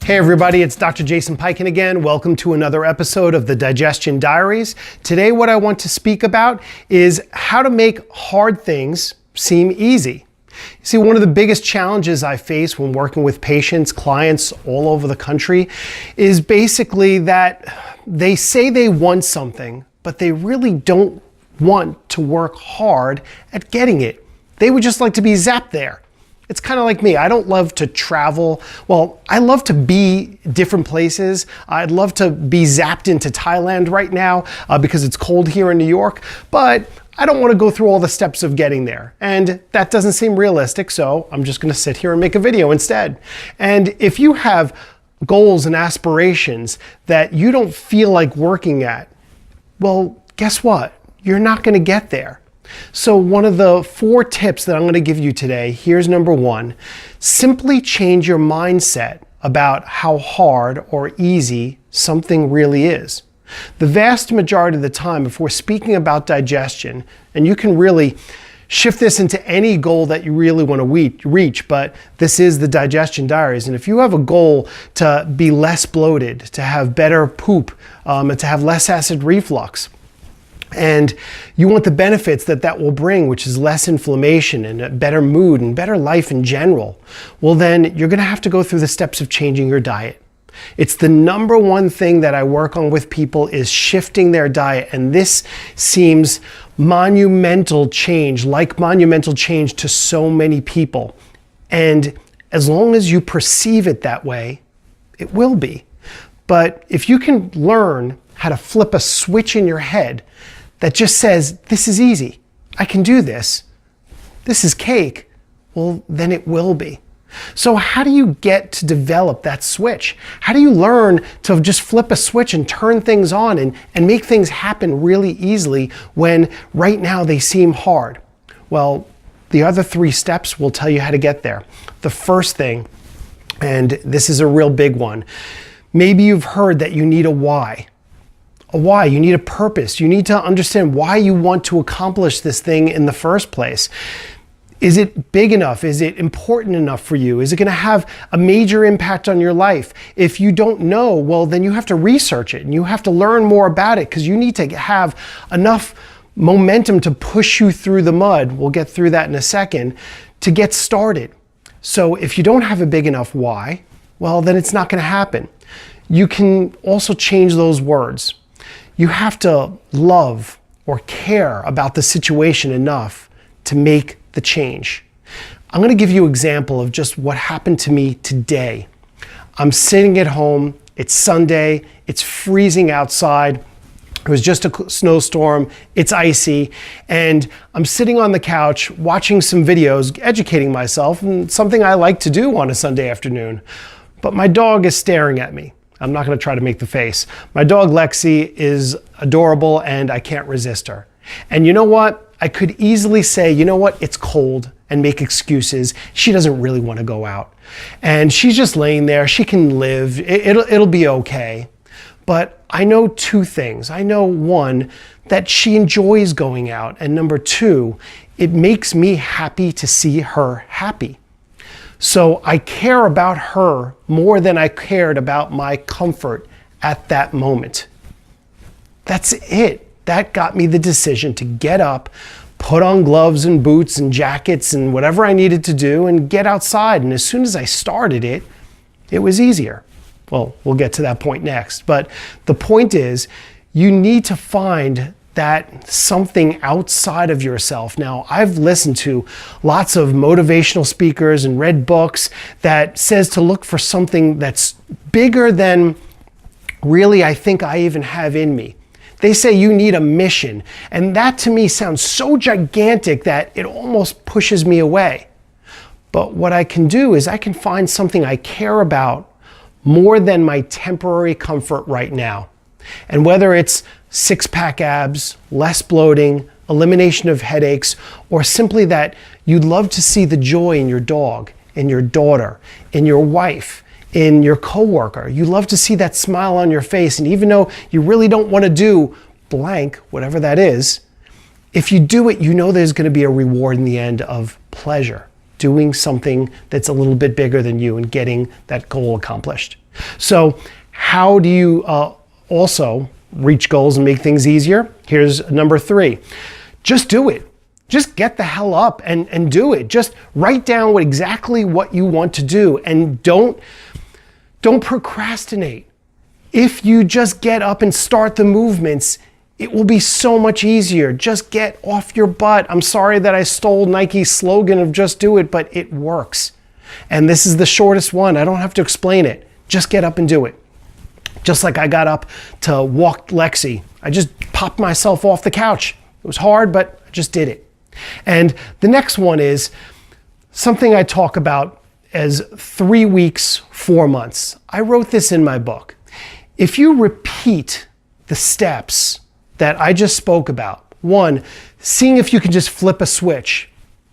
Hey everybody, it's Dr. Jason Piken again. Welcome to another episode of the Digestion Diaries. Today what I want to speak about is how to make hard things seem easy. See, one of the biggest challenges I face when working with patients, clients all over the country is basically that they say they want something, but they really don't want to work hard at getting it. They would just like to be zapped there. It's kind of like me. I don't love to travel. Well, I love to be different places. I'd love to be zapped into Thailand right now because it's cold here in New York, but I don't want to go through all the steps of getting there. And that doesn't seem realistic, so I'm just going to sit here and make a video instead. And if you have goals and aspirations that you don't feel like working at, well, guess what? You're not going to get there. So one of the 4 tips that I'm going to give you today, here's number 1. Simply change your mindset about how hard or easy something really is. The vast majority of the time, if we're speaking about digestion, and you can really shift this into any goal that you really want to reach, but this is the Digestion Diaries. And if you have a goal to be less bloated, to have better poop, and to have less acid reflux, and you want the benefits that will bring, which is less inflammation and a better mood and better life in general, well then you're going to have to go through the steps of changing your diet. It's the number 1 thing that I work on with people is shifting their diet, and this seems monumental change, like monumental change to so many people. And as long as you perceive it that way, it will be. But if you can learn how to flip a switch in your head that just says, this is easy, I can do this, this is cake, well, then it will be. So how do you get to develop that switch? How do you learn to just flip a switch and turn things on and make things happen really easily when right now they seem hard? Well, the other 3 steps will tell you how to get there. The first thing, and this is a real big one, maybe you've heard that you need a why. A why, you need a purpose. You need to understand why you want to accomplish this thing in the first place. Is it big enough? Is it important enough for you? Is it going to have a major impact on your life? If you don't know, well, then you have to research it and you have to learn more about it because you need to have enough momentum to push you through the mud. We'll get through that in a second to get started. So if you don't have a big enough why, well, then it's not going to happen. You can also change those words. You have to love or care about the situation enough to make the change. I'm going to give you an example of just what happened to me today. I'm sitting at home, it's Sunday, it's freezing outside, it was just a snowstorm, it's icy, and I'm sitting on the couch watching some videos, educating myself, and something I like to do on a Sunday afternoon. But my dog is staring at me. I'm not going to try to make the face. My dog Lexi is adorable and I can't resist her. And you know what? I could easily say, you know what? It's cold and make excuses. She doesn't really want to go out. And she's just laying there. She can live. It'll be okay. But I know 2 things. I know 1, that she enjoys going out. And number 2, it makes me happy to see her happy. So I care about her more than I cared about my comfort at that moment. That's it. That got me the decision to get up, put on gloves and boots and jackets and whatever I needed to do and get outside. And as soon as I started it, it was easier. Well, we'll get to that point next. But the point is, you need to find that something outside of yourself. Now, I've listened to lots of motivational speakers and read books that says to look for something that's bigger than really I think I even have in me. They say you need a mission, and that to me sounds so gigantic that it almost pushes me away. But what I can do is I can find something I care about more than my temporary comfort right now. And whether it's 6-pack abs, less bloating, elimination of headaches, or simply that you'd love to see the joy in your dog, in your daughter, in your wife, in your coworker. You love to see that smile on your face, and even though you really don't want to do blank, whatever that is, if you do it, you know there's going to be a reward in the end of pleasure. doing something that's a little bit bigger than you and getting that goal accomplished. So how do you also reach goals and make things easier? Here's number 3. Just do it. Just get the hell up and do it. Just write down exactly what you want to do, and don't procrastinate. If you just get up and start the movements, it will be so much easier. Just get off your butt. I'm sorry that I stole Nike's slogan of just do it, but it works. And this is the shortest one. I don't have to explain it. Just get up and do it. Just like I got up to walk Lexi. I just popped myself off the couch. It was hard, but I just did it. And the next one is something I talk about as 3 weeks, 4 months. I wrote this in my book. If you repeat the steps that I just spoke about, 1, seeing if you can just flip a switch.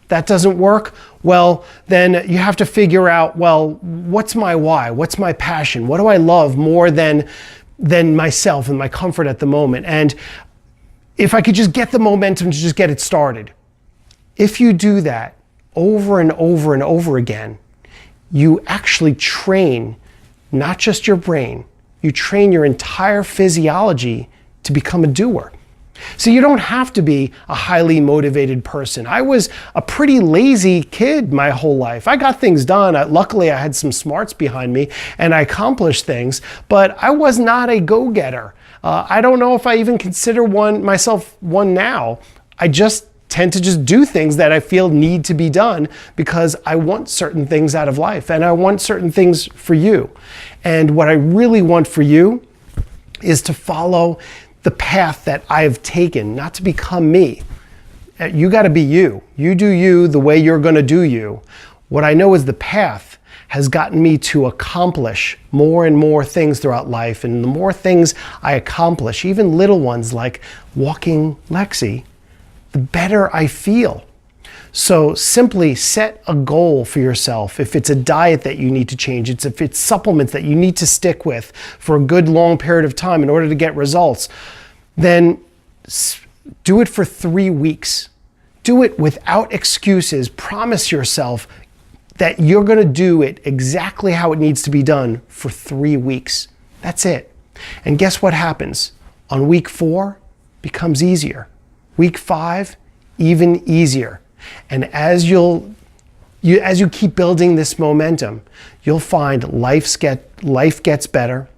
That doesn't work? Well, then you have to figure out, well, what's my why? What's my passion? What do I love more than myself and my comfort at the moment? And if I could just get the momentum to just get it started. If you do that over and over and over again, you actually train not just your brain, you train your entire physiology to become a doer. So you don't have to be a highly motivated person. I was a pretty lazy kid my whole life. I got things done. Luckily, I had some smarts behind me and I accomplished things, but I was not a go-getter. I don't know if I even consider myself one now. I just tend to just do things that I feel need to be done because I want certain things out of life and I want certain things for you. And what I really want for you is to follow the path that I've taken, not to become me. You got to be you. You do you the way you're going to do you. What I know is the path has gotten me to accomplish more and more things throughout life. And the more things I accomplish, even little ones like walking Lexi, the better I feel. So simply set a goal for yourself. If it's a diet that you need to change, if it's supplements that you need to stick with for a good long period of time in order to get results, then do it for 3 weeks. Do it without excuses. Promise yourself that you're going to do it exactly how it needs to be done for 3 weeks. That's it. And guess what happens? On week 4, becomes easier. Week 5, even easier. And as you keep building this momentum, you'll find life gets better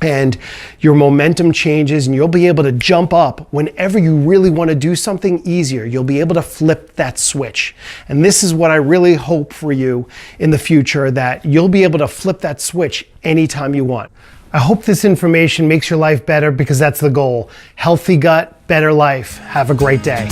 and your momentum changes and you'll be able to jump up whenever you really want to do something easier. You'll be able to flip that switch. And this is what I really hope for you in the future, that you'll be able to flip that switch anytime you want. I hope this information makes your life better because that's the goal. Healthy gut, better life. Have a great day.